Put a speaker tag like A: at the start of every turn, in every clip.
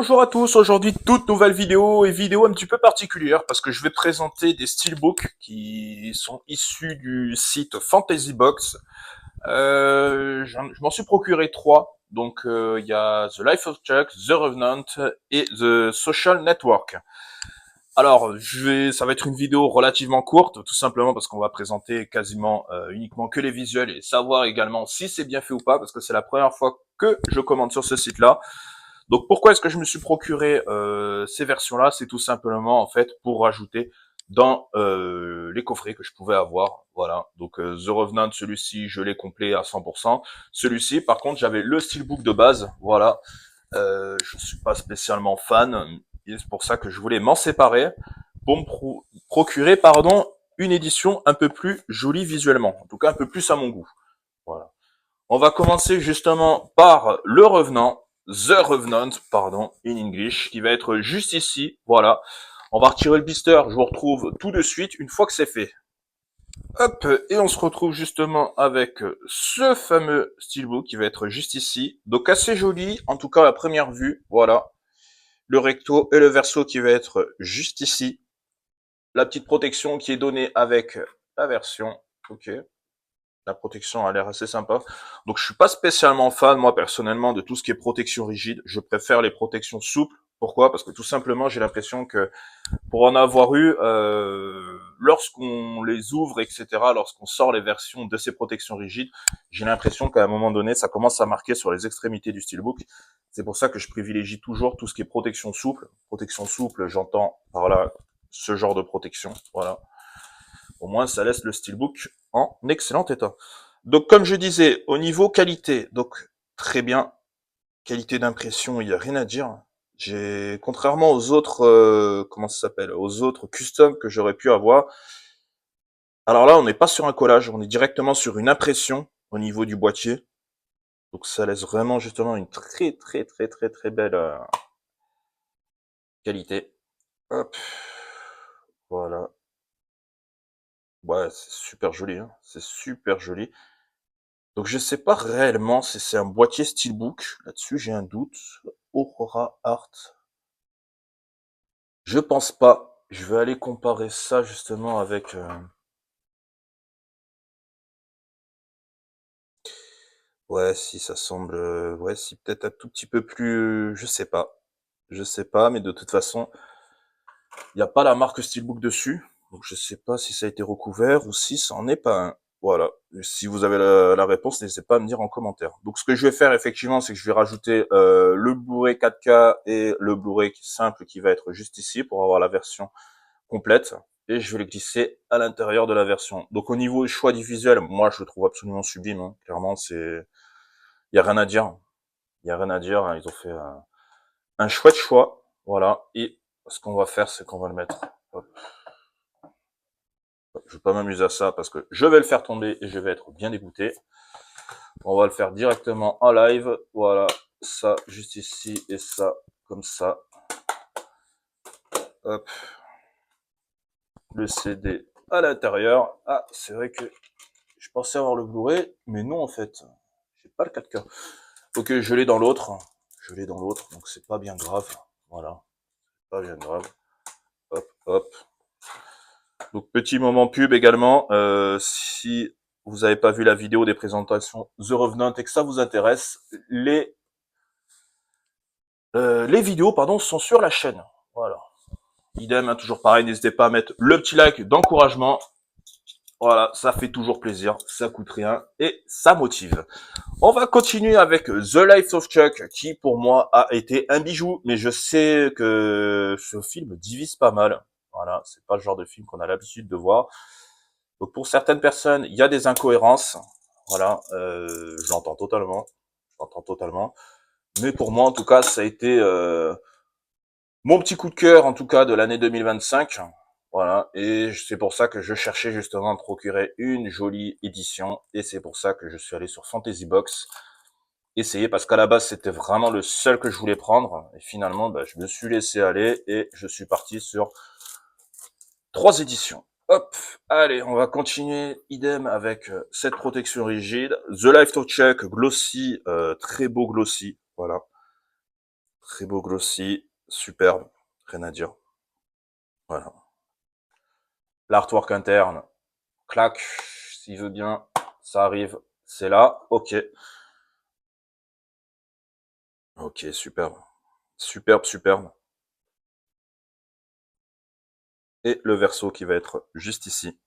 A: Bonjour à tous, aujourd'hui toute nouvelle vidéo et vidéo un petit peu particulière parce que je vais présenter des steelbooks qui sont issus du site Fantasy Box. Je m'en suis procuré trois, donc il y a The Life of Chuck, The Revenant et The Social Network. Alors, ça va être une vidéo relativement courte, tout simplement parce qu'on va présenter quasiment uniquement que les visuels et savoir également si c'est bien fait ou pas, parce que c'est la première fois que je commande sur ce site-là. Donc pourquoi est-ce que je me suis procuré ces versions-là? C'est tout simplement en fait pour rajouter dans les coffrets que je pouvais avoir. Voilà. Donc The Revenant, celui-ci, je l'ai complet à 100%. Celui-ci, par contre, j'avais le steelbook de base. Voilà. Je suis pas spécialement fan. Et c'est pour ça que je voulais m'en séparer pour me procurer, une édition un peu plus jolie visuellement. En tout cas, un peu plus à mon goût. Voilà. On va commencer justement par le Revenant. The Revenant, pardon, in English, qui va être juste ici, voilà. On va retirer le blister, je vous retrouve tout de suite une fois que c'est fait. Hop, et on se retrouve justement avec ce fameux steelbook qui va être juste ici. Donc assez joli, en tout cas à première vue, voilà. Le recto et le verso qui va être juste ici. La petite protection qui est donnée avec la version, ok. La protection a l'air assez sympa. Donc je suis pas spécialement fan, moi personnellement, de tout ce qui est protection rigide. Je préfère les protections souples. Pourquoi? Parce que tout simplement, j'ai l'impression que pour en avoir eu, lorsqu'on les ouvre, etc., lorsqu'on sort les versions de ces protections rigides, j'ai l'impression qu'à un moment donné, ça commence à marquer sur les extrémités du steelbook. C'est pour ça que je privilégie toujours tout ce qui est protection souple. Protection souple, j'entends par là ce genre de protection. Voilà. Au moins, ça laisse le steelbook en excellent état. Donc, comme je disais, au niveau qualité, donc très bien. Qualité d'impression, il n'y a rien à dire. Contrairement aux autres, comment ça s'appelle, aux autres customs que j'aurais pu avoir. Alors là, on n'est pas sur un collage, on est directement sur une impression au niveau du boîtier. Donc, ça laisse vraiment justement une très très très très très belle qualité. Hop, voilà. Ouais, c'est super joli, hein. C'est super joli. Donc je sais pas réellement si c'est un boîtier steelbook. Là-dessus, j'ai un doute. Aurora Art. Je pense pas. Je vais aller comparer ça justement avec. Ouais, si ça semble. Ouais, si peut-être un tout petit peu plus. Je sais pas. Je sais pas, mais de toute façon, il n'y a pas la marque steelbook dessus. Donc je sais pas si ça a été recouvert ou si ça en est pas un. Voilà. Si vous avez la réponse, n'hésitez pas à me dire en commentaire. Donc ce que je vais faire effectivement, c'est que je vais rajouter le Blu-ray 4K et le Blu-ray simple qui va être juste ici pour avoir la version complète. Et je vais les glisser à l'intérieur de la version. Donc au niveau du choix du visuel, moi je le trouve absolument sublime. Hein. Clairement, il y a rien à dire. Il y a rien à dire. Hein. Ils ont fait un chouette choix. Voilà. Et ce qu'on va faire, c'est qu'on va le mettre. Hop. Je vais pas m'amuser à ça parce que je vais le faire tomber et je vais être bien dégoûté. On va le faire directement en live. Voilà, ça juste ici et ça comme ça. Hop, le CD à l'intérieur. Ah, c'est vrai que je pensais avoir le Blu-ray, mais non en fait. J'ai pas le 4K. Ok, je l'ai dans l'autre. Je l'ai dans l'autre, donc c'est pas bien grave. Voilà, pas bien grave. Hop, hop. Donc petit moment pub également. Si vous n'avez pas vu la vidéo des présentations The Revenant et que ça vous intéresse, les vidéos sont sur la chaîne. Voilà. Idem, hein, toujours pareil, n'hésitez pas à mettre le petit like d'encouragement. Voilà, ça fait toujours plaisir, ça coûte rien et ça motive. On va continuer avec The Life of Chuck, qui pour moi a été un bijou, mais je sais que ce film divise pas mal. Voilà, c'est pas le genre de film qu'on a l'habitude de voir. Donc pour certaines personnes, il y a des incohérences. Voilà, j'entends totalement. J'entends totalement. Mais pour moi, en tout cas, ça a été mon petit coup de cœur, en tout cas, de l'année 2025. Voilà, et c'est pour ça que je cherchais justement à me procurer une jolie édition, et c'est pour ça que je suis allé sur Fantasy Box, essayer, parce qu'à la base, c'était vraiment le seul que je voulais prendre, et finalement, je me suis laissé aller, et je suis parti sur 3 éditions. Hop, allez, on va continuer, idem, avec cette protection rigide, The Life of Chuck, glossy, très beau glossy, voilà. Très beau glossy, superbe, rien à dire. Voilà. L'artwork interne, clac, s'il veut bien, ça arrive, c'est là, ok. Ok, superbe. Superbe, superbe. Et le verso qui va être juste ici.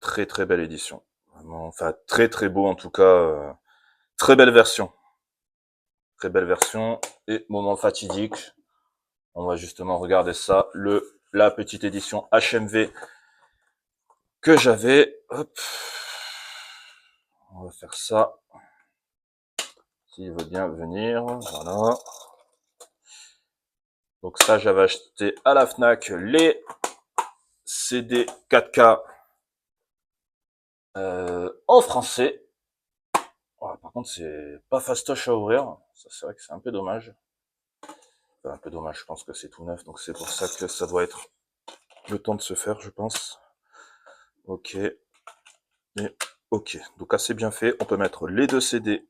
A: Très très belle édition. Vraiment, enfin, très très beau en tout cas. Très belle version. Très belle version. Et moment fatidique. On va justement regarder ça. La petite édition HMV que j'avais. Hop. On va faire ça. S'il veut bien venir. Voilà. Donc ça, j'avais acheté à la Fnac les CD 4K en français. Oh, par contre, c'est pas fastoche à ouvrir. Ça, c'est vrai que c'est un peu dommage. Enfin, un peu dommage, je pense que c'est tout neuf. Donc c'est pour ça que ça doit être le temps de se faire, je pense. Ok. Et ok. Donc assez bien fait. On peut mettre les deux CD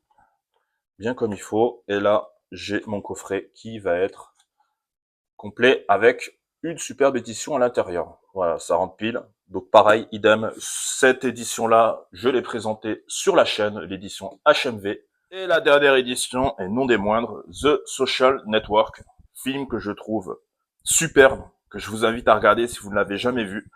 A: bien comme il faut. Et là, j'ai mon coffret qui va être complet avec une superbe édition à l'intérieur. Voilà, ça rentre pile. Donc pareil, idem, cette édition-là, je l'ai présentée sur la chaîne, l'édition HMV. Et la dernière édition, et non des moindres, The Social Network, film que je trouve superbe, que je vous invite à regarder si vous ne l'avez jamais vu.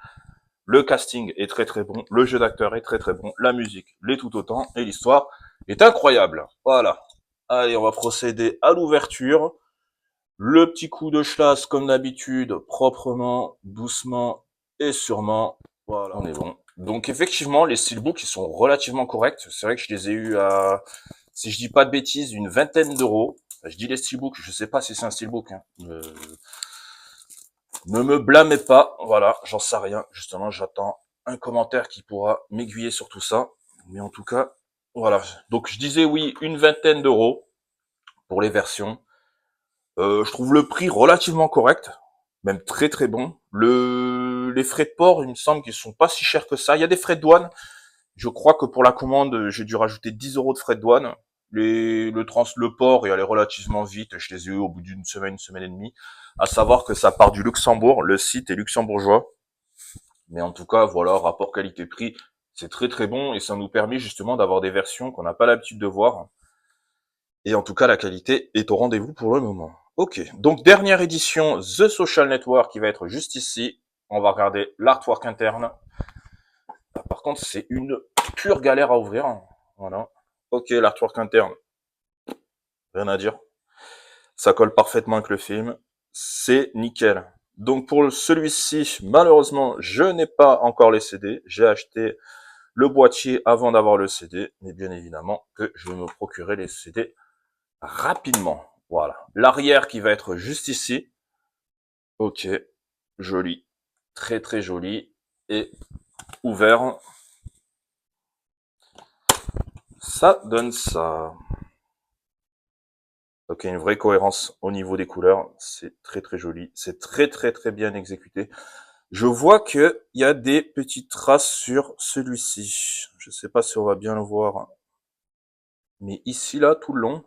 A: Le casting est très très bon, le jeu d'acteur est très très bon, la musique l'est tout autant, et l'histoire est incroyable. Voilà. Allez, on va procéder à l'ouverture. Le petit coup de chlasse, comme d'habitude, proprement, doucement et sûrement. Voilà, on est bon. Donc effectivement, les steelbooks, ils sont relativement corrects. C'est vrai que je les ai eus à, si je dis pas de bêtises, une vingtaine d'euros. Je dis les steelbooks, je sais pas si c'est un steelbook. Hein. Ne me blâmez pas, voilà, j'en sais rien. Justement, j'attends un commentaire qui pourra m'aiguiller sur tout ça. Mais en tout cas, voilà. Donc je disais oui, une vingtaine d'euros pour les versions. Je trouve le prix relativement correct, même très très bon. Les frais de port, il me semble qu'ils sont pas si chers que ça. Il y a des frais de douane. Je crois que pour la commande, j'ai dû rajouter 10 euros de frais de douane. Le port est allé relativement vite. Je les ai eu au bout d'une semaine et demie. À savoir que ça part du Luxembourg. Le site est luxembourgeois. Mais en tout cas, voilà, rapport qualité-prix, c'est très très bon et ça nous permet justement d'avoir des versions qu'on n'a pas l'habitude de voir. Et en tout cas, la qualité est au rendez-vous pour le moment. Ok, donc dernière édition, The Social Network, qui va être juste ici. On va regarder l'artwork interne. Par contre, c'est une pure galère à ouvrir. Voilà. Ok, l'artwork interne, rien à dire. Ça colle parfaitement avec le film. C'est nickel. Donc pour celui-ci, malheureusement, je n'ai pas encore les CD. J'ai acheté le boîtier avant d'avoir le CD. Mais bien évidemment que je vais me procurer les CD rapidement. Voilà. L'arrière qui va être juste ici. Ok. Joli. Très très joli. Et ouvert. Ça donne ça. Ok, une vraie cohérence au niveau des couleurs. C'est très très joli. C'est très très très bien exécuté. Je vois que il y a des petites traces sur celui-ci. Je sais pas si on va bien le voir. Mais ici, là, tout le long,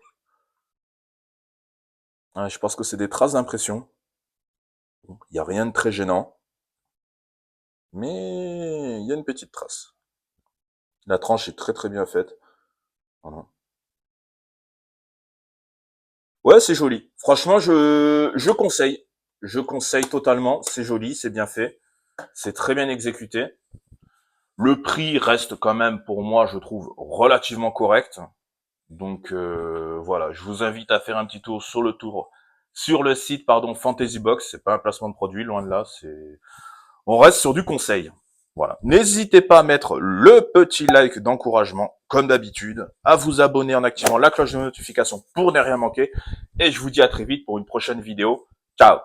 A: je pense que c'est des traces d'impression. Il n'y a rien de très gênant. Mais il y a une petite trace. La tranche est très très bien faite. Voilà. Ouais, c'est joli. Franchement, je conseille. Je conseille totalement. C'est joli, c'est bien fait. C'est très bien exécuté. Le prix reste quand même, pour moi, je trouve, relativement correct. Donc voilà, je vous invite à faire un petit tour sur le site, pardon, Fantasy Box. C'est pas un placement de produit, loin de là. On reste sur du conseil. Voilà. N'hésitez pas à mettre le petit like d'encouragement, comme d'habitude, à vous abonner en activant la cloche de notification pour ne rien manquer. Et je vous dis à très vite pour une prochaine vidéo. Ciao!